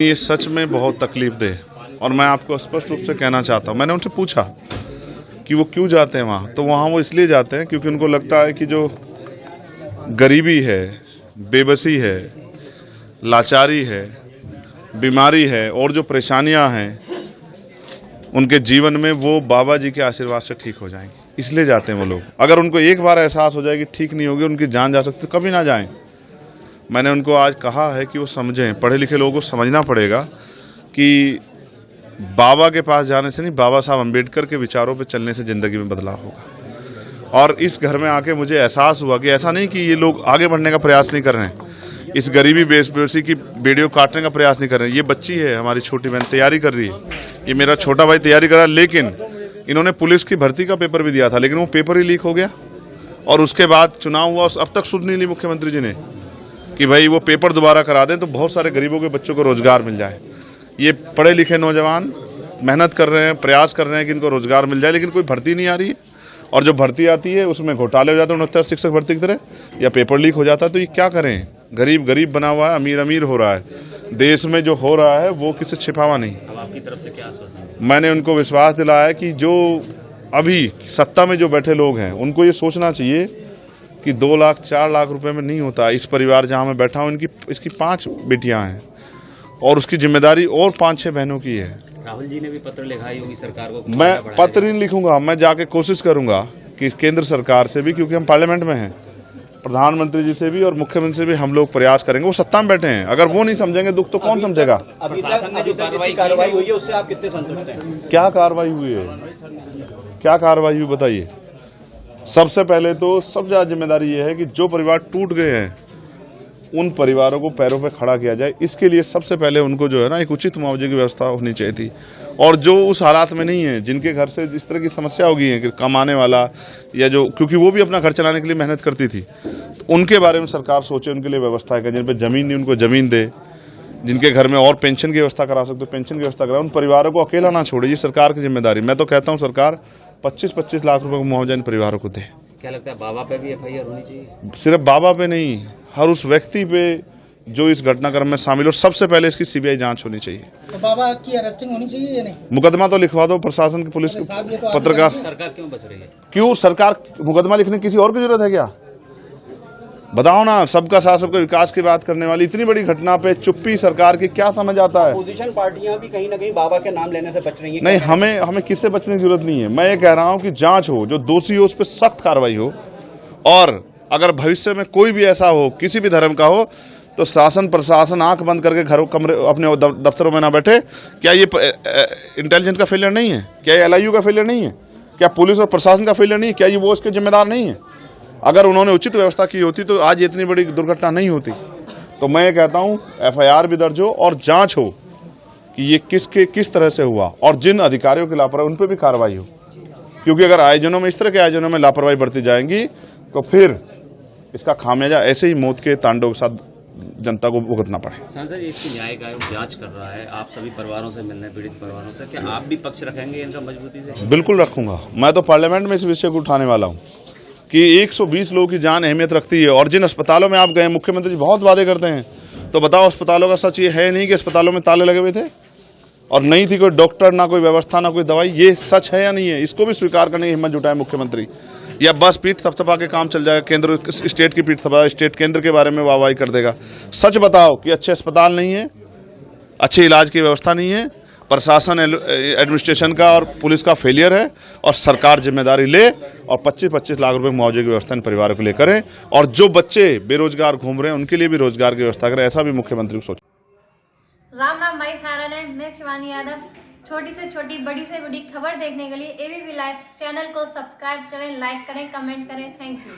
ये सच में बहुत तकलीफ दे और मैं आपको स्पष्ट रूप से कहना चाहता हूँ। मैंने उनसे पूछा कि वो क्यों जाते हैं वहाँ, तो वहाँ वो इसलिए जाते हैं क्योंकि उनको लगता है कि जो गरीबी है, बेबसी है, लाचारी है, बीमारी है और जो परेशानियाँ हैं उनके जीवन में, वो बाबा जी के आशीर्वाद से ठीक हो जाएंगी, इसलिए जाते हैं वो लोग। अगर उनको एक बार एहसास हो जाए कि ठीक नहीं होगी, उनकी जान जा सकती, तो कभी ना जाएं। मैंने उनको आज कहा है कि वो समझें, पढ़े लिखे लोगों को समझना पड़ेगा कि बाबा के पास जाने से नहीं, बाबा साहब अम्बेडकर के विचारों पे चलने से ज़िंदगी में बदलाव होगा। और इस घर में आके मुझे एहसास हुआ कि ऐसा नहीं कि ये लोग आगे बढ़ने का प्रयास नहीं कर रहे हैं, इस गरीबी बेबसी की बेड़ियों काटने का प्रयास नहीं कर रहे हैं। ये बच्ची है हमारी छोटी बहन, तैयारी कर रही है, ये मेरा छोटा भाई तैयारी कर रहा है, लेकिन इन्होंने पुलिस की भर्ती का पेपर भी दिया था, लेकिन वो पेपर ही लीक हो गया और उसके बाद चुनाव हुआ। अब तक सुध नहीं ली मुख्यमंत्री जी ने कि भाई वो पेपर दोबारा करा दें तो बहुत सारे गरीबों के बच्चों को रोजगार मिल जाए। ये पढ़े लिखे नौजवान मेहनत कर रहे हैं, प्रयास कर रहे हैं कि इनको रोजगार मिल जाए, लेकिन कोई भर्ती नहीं आ रही है और जो भर्ती आती है उसमें घोटाले हो जाते हैं 69 शिक्षक भर्ती की तरह, या पेपर लीक हो जाता है। तो ये क्या करें, गरीब गरीब बना हुआ है, अमीर अमीर हो रहा है। देश में जो हो रहा है वो किसी छिपावा नहीं। अब आपकी तरफ से क्या आश्वासन? मैंने उनको विश्वास दिलाया है कि जो अभी सत्ता में जो बैठे लोग हैं उनको ये सोचना चाहिए कि 2 लाख 4 लाख रुपए में नहीं होता। इस परिवार जहाँ मैं बैठा हूँ, इसकी 5 बेटियाँ हैं और उसकी जिम्मेदारी और 5-6 बहनों की है। राहुल जी ने भी पत्र लिखा है योगी सरकार को। मैं पत्र नहीं लिखूंगा, मैं जाके कोशिश करूंगा कि केंद्र सरकार से भी, क्योंकि हम पार्लियामेंट में हैं, प्रधानमंत्री जी से भी और मुख्यमंत्री से भी हम लोग प्रयास करेंगे। वो सत्ता में बैठे हैं, अगर वो नहीं समझेंगे दुख तो कौन समझेगा। अभी तक कार्रवाई हुई है, उससे आप कितने संतुष्ट हैं? क्या कार्रवाई हुई है, क्या कार्रवाई हुई बताइए। सबसे पहले तो सबसे ज्यादा जिम्मेदारी ये है कि जो परिवार टूट गए हैं उन परिवारों को पैरों पे खड़ा किया जाए। इसके लिए सबसे पहले उनको जो है ना एक उचित मुआवजे की व्यवस्था होनी चाहिए थी। और जो उस हालात में नहीं है, जिनके घर से जिस तरह की समस्या हो गई है कि कमाने वाला या जो, क्योंकि वो भी अपना घर चलाने के लिए मेहनत करती थी, तो उनके बारे में सरकार सोचे, उनके लिए व्यवस्था करे। जिन पर जमीन नहीं उनको जमीन दे, जिनके घर में और पेंशन की व्यवस्था करा सकते पेंशन की व्यवस्था कराए। उन परिवारों को अकेला ना छोड़े, ये सरकार की जिम्मेदारी। मैं तो कहता हूँ सरकार 25-25 लाख रुपए का मुआवजा इन परिवारों को दे। क्या लगता है बाबा पे भी FIR होनी चाहिए? सिर्फ बाबा पे नहीं, हर उस व्यक्ति पे जो इस घटनाक्रम में शामिल हो। सबसे पहले इसकी CBI जांच होनी चाहिए। तो बाबा की अरेस्टिंग होनी चाहिए या नहीं? मुकदमा तो लिखवा दो, प्रशासन की, पुलिस की, पत्रकार। सरकार क्यों बच रही है? क्यों सरकार मुकदमा लिखने की किसी और की जरूरत है क्या? बताओ ना। सबका साथ सबका विकास की बात करने वाली इतनी बड़ी घटना पे चुप्पी सरकार की, क्या समझ आता है? अपोजिशन पार्टियां भी कहीं ना कहीं बाबा के नाम लेने से बच रही हैं। नहीं, हमें किससे बचने की जरूरत नहीं है। मैं ये कह रहा हूं कि जांच हो, जो दोषी हो उस पर सख्त कार्रवाई हो, और अगर भविष्य में कोई भी ऐसा हो, किसी भी धर्म का हो, तो शासन प्रशासन आंख बंद करके घरों कमरे अपने दफ्तरों में ना बैठे। क्या ये इंटेलिजेंस का फेलियर नहीं है? क्या ये LIU का फेलियर नहीं है? क्या पुलिस और प्रशासन का फेलियर नहीं है? क्या ये वो इसके जिम्मेदार नहीं है? अगर उन्होंने उचित व्यवस्था की होती तो आज इतनी बड़ी दुर्घटना नहीं होती। तो मैं ये कहता हूँ FIR भी दर्ज हो और जांच हो कि ये किस तरह से हुआ, और जिन अधिकारियों की लापरवाही उन पर भी कार्रवाई हो। क्योंकि अगर आयोजनों में, इस तरह के आयोजनों में लापरवाही बढ़ती जाएंगी तो फिर इसका खामियाजा ऐसे ही मौत के तांडव के साथ जनता को भुगतना पड़े। सांसद जी, इसकी न्यायिक आयोग जांच कर रहा है, आप सभी परिवारों से मिलने, पीड़ित परिवारों से, क्या आप भी पक्ष रखेंगे इनका मजबूती से? बिल्कुल रखूंगा। मैं तो पार्लियामेंट में इस विषय को उठाने वाला हूँ कि 120 लोगों की जान अहमियत रखती है। और जिन अस्पतालों में आप गए, मुख्यमंत्री जी बहुत वादे करते हैं, तो बताओ अस्पतालों का सच ये है नहीं कि अस्पतालों में ताले लगे हुए थे और नहीं थी कोई डॉक्टर, ना कोई व्यवस्था, ना कोई दवाई? ये सच है या नहीं है? इसको भी स्वीकार करने की हिम्मत जुटाए मुख्यमंत्री। या बस पीठ थपथपा के काम चल जाएगा, केंद्र स्टेट की पीठ थपा, स्टेट केंद्र के बारे में वाहवाही कर देगा। सच बताओ कि अच्छे अस्पताल नहीं है, अच्छे इलाज की व्यवस्था नहीं है, प्रशासन एडमिनिस्ट्रेशन का और पुलिस का फेलियर है, और सरकार जिम्मेदारी ले और 25-25 लाख रुपए मुआवजे की व्यवस्था इन परिवारों के लिए करें। और जो बच्चे बेरोजगार घूम रहे हैं उनके लिए भी रोजगार की व्यवस्था करें, ऐसा भी मुख्यमंत्री को सोचें। राम राम भाई सारा ने, मैं शिवानी यादव। छोटी से छोटी, बड़ी से बड़ी खबर देखने के लिए ABP लाइव चैनल को सब्सक्राइब करें, लाइक करें, कमेंट करें। Thank you.